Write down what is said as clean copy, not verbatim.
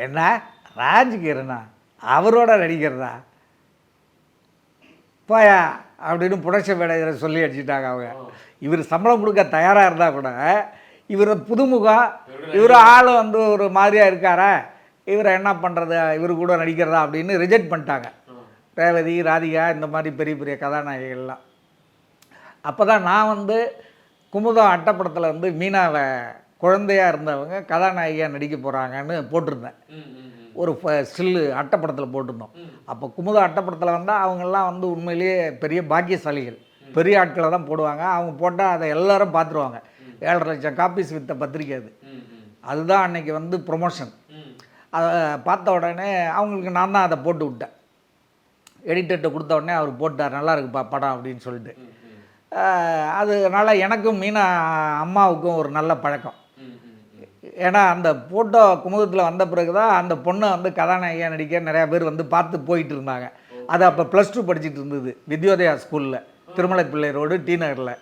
என்ன ராஜ்கிரணா அவரோட நடிக்கிறதா போயா அப்படின்னு புரட்சி மேடையில் சொல்லி அடிச்சுட்டாங்க அவங்க. இவர் சம்பளம் கொடுக்க தயாராக இருந்தால் கூட இவர் புதுமுகம், இவர் ஆள் வந்து ஒரு மாதிரியாக இருக்காரா, இவரை என்ன பண்ணுறது, இவர் கூட நடிக்கிறதா அப்படின்னு ரிஜெக்ட் பண்ணிட்டாங்க. ரேவதி, ராதிகா இந்த மாதிரி பெரிய பெரிய கதாநாயகிகள்லாம். அப்போ தான் நான் வந்து குமுதம் அட்டப்படத்தில் வந்து மீனாவை குழந்தையாக இருந்தவங்க கதாநாயகியாக நடிக்க போகிறாங்கன்னு போட்டிருந்தேன். ஒரு ஸ்டில்லு அட்டப்படத்தில் போட்டிருந்தோம். அப்போ குமுதம் அட்டப்படத்தில் வந்தால் அவங்கெல்லாம் வந்து உண்மையிலேயே பெரிய பாக்கியசாலிகள், பெரிய ஆட்களை தான் போடுவாங்க. அவங்க போட்டால் அதை எல்லோரும் பார்த்துருவாங்க. 7.5 லட்சம் காப்பீஸ் விற்ற பத்திரிக்கை அது. அதுதான் அன்றைக்கி வந்து ப்ரொமோஷன். அதை பார்த்த உடனே அவங்களுக்கு நான் தான் அதை போட்டு விட்டேன். எடிட்டர்கிட்ட கொடுத்த உடனே அவர் போட்டார், நல்லா இருக்குப்பா படம் அப்படின்னு சொல்லிட்டு. அதனால் எனக்கும் மீனா அம்மாவுக்கும் ஒரு நல்ல பழக்கம். ஏன்னா அந்த ஃபோட்டோ குமுதத்தில் வந்த பிறகு தான் அந்த பொண்ணை வந்து கதாநாயகியாக நடிக்க நிறையா பேர் வந்து பார்த்து போயிட்டு இருந்தாங்க. அது அப்போ +2 படிச்சுட்டு இருந்தது வித்யோதயா ஸ்கூலில், திருமலை பிள்ளை ரோடு, டி நகரில்.